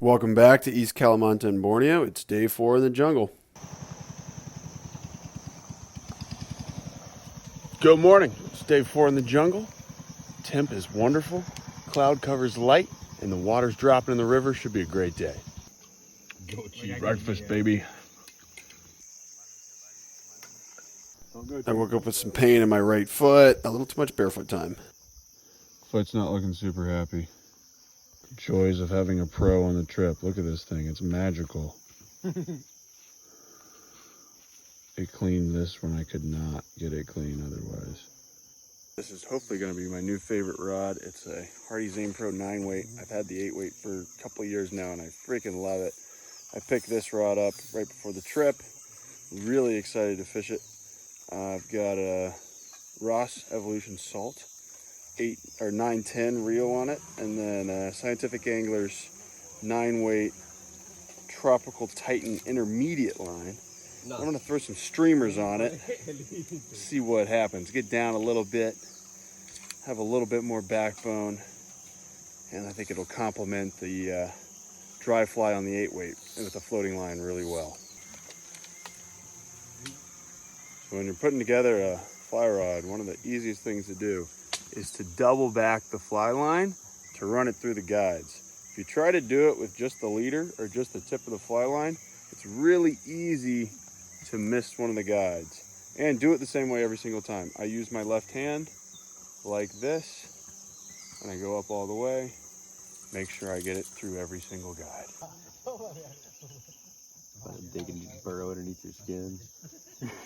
Welcome back to East Kalimantan, Borneo. It's day 4 in the jungle. Good morning. It's day 4 in the jungle. Temp is wonderful. Cloud cover's light, and the water's dropping in the river. Should be a great day. Breakfast, baby. I woke up with some pain in my right foot. A little too much barefoot time. Foot's not looking super happy. Joys of having a pro on the trip. Look at this thing. It's magical. It cleaned this when I could not get it clean otherwise. This is hopefully going to be my new favorite rod. It's a Hardy's Aim Pro 9 weight. I've had the 8 weight for a couple of years now and I freaking love it. I picked this rod up right before the trip. Really excited to fish it. I've got a Ross Evolution Salt 8 or 910 reel on it, and then Scientific Anglers 9 weight Tropical Titan intermediate line. I'm going to throw some streamers on it, see what happens. Get down a little bit, have a little bit more backbone, and I think it'll complement the dry fly on the 8 weight with the floating line really well. So when you're putting together a fly rod, one of the easiest things to do is to double back the fly line to run it through the guides. If you try to do it with just the leader or just the tip of the fly line, it's really easy to miss one of the guides. And do it the same way every single time. I use my left hand like this, and I go up all the way. Make sure I get it through every single guide. Digging a burrow underneath your skin.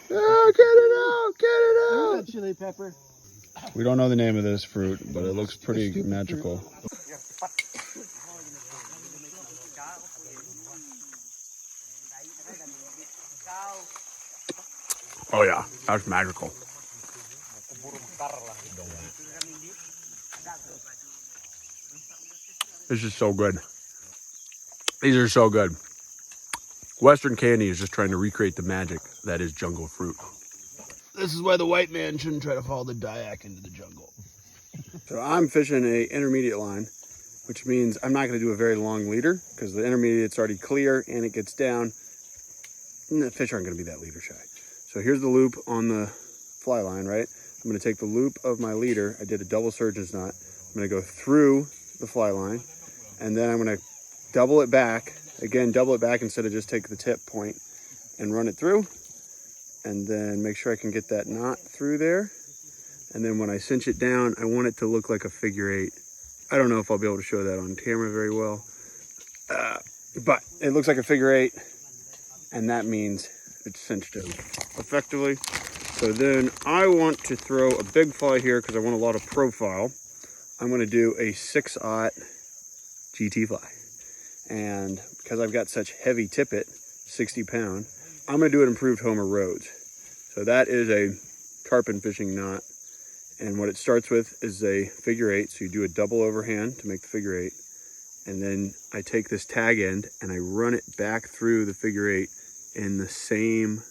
Oh, get it out! Get it out! Chili pepper. We don't know the name of this fruit, but it looks pretty magical. Oh yeah, that's magical. This is so good. These are so good. Western candy is just trying to recreate the magic that is jungle fruit. This is why the white man shouldn't try to follow the Dayak into the jungle. So I'm fishing a intermediate line, which means I'm not going to do a very long leader because the intermediate's already clear and it gets down. And the fish aren't going to be that leader shy. So here's the loop on the fly line, right? I'm going to take the loop of my leader. I did a double surgeon's knot. I'm going to go through the fly line, and then I'm going to double it back. Again, double it back instead of just take the tip point and run it through. And then make sure I can get that knot through there. And then when I cinch it down, I want it to look like a figure 8. I don't know if I'll be able to show that on camera very well. But it looks like a figure 8. And that means it's cinched in effectively. So then I want to throw a big fly here because I want a lot of profile. I'm going to do a 6/0 GT fly. And because I've got such heavy tippet, 60 pound, I'm going to do an improved Homer Rhodes. So that is a tarpon fishing knot. And what it starts with is a figure 8. So you do a double overhand to make the figure 8. And then I take this tag end and I run it back through the figure 8 in the same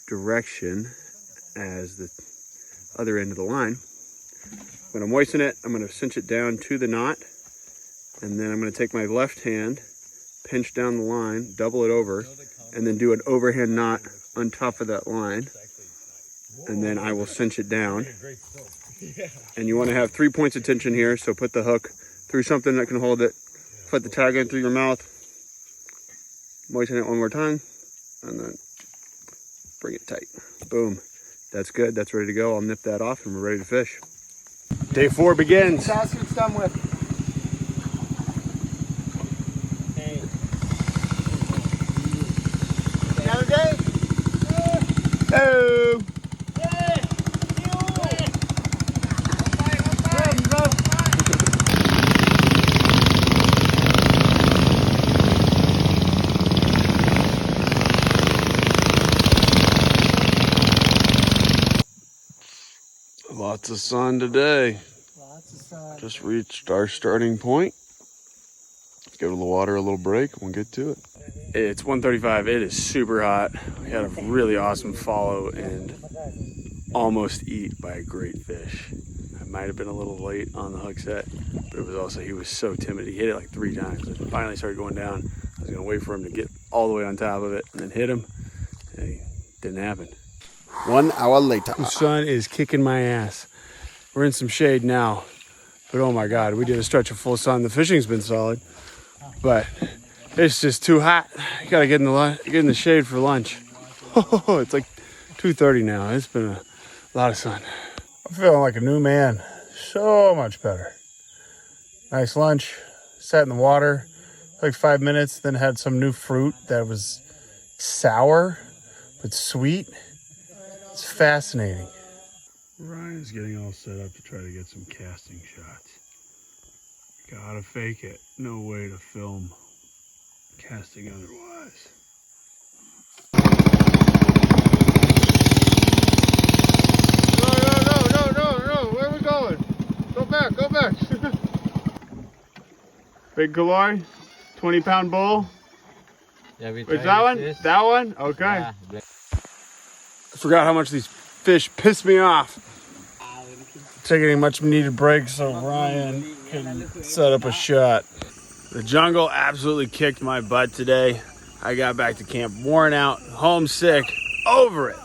direction as the other end of the line. When I moisten it, I'm going to cinch it down to the knot. And then I'm going to take my left hand, pinch down the line, double it over, and then do an overhand knot on top of that line. And then I will cinch it down. And you want to have 3 points of tension here, so put the hook through something that can hold it. Put the tag in through your mouth. Moisten it one more time, and then bring it tight. Boom. That's good. That's ready to go. I'll nip that off, and we're ready to fish. Day 4 begins. That's what it's done with. Hey. Another day? Oh! Lots of sun today. Lots of sun. Just reached our starting point. Let's give the water a little break and we'll get to it. It's 1:35. It is super hot. We had a really awesome follow and almost eat by a great fish. I might have been a little late on the hook set, but But it was also, he was so timid. He hit it like 3 times. And finally started going down. I was gonna wait for him to get all the way on top of it and then hit him. And it didn't happen. 1 hour later. The sun is kicking my ass. We're in some shade now. But oh my God, we did a stretch of full sun. The fishing's been solid, but it's just too hot. You gotta get in the shade for lunch. Oh, it's like 2:30 now. It's been a lot of sun. I'm feeling like a new man. So much better. Nice lunch. Sat in the water like 5 minutes. Then had some new fruit that was sour but sweet. It's fascinating. Ryan's getting all set up to try to get some casting shots. Gotta fake it. No way to film casting otherwise. No. Where are we going? Go back. Big Kaloi, 20-pound bull. Yeah, Wait, that one? this. That one? Okay. Yeah. I forgot how much these fish piss me off. Taking a much needed break so Ryan can set up a shot. The jungle absolutely kicked my butt today. I got back to camp worn out, homesick, over it.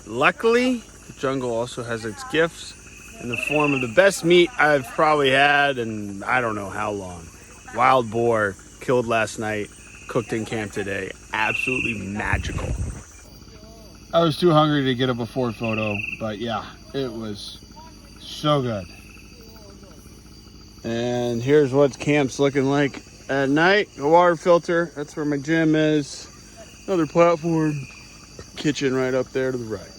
Luckily, the jungle also has its gifts in the form of the best meat I've probably had in I don't know how long. Wild boar, killed last night, cooked in camp today. Absolutely magical. I was too hungry to get a before photo, but yeah, it was so good. And here's what camp's looking like at night. A water filter, that's where my gym is. Another platform, kitchen right up there to the right.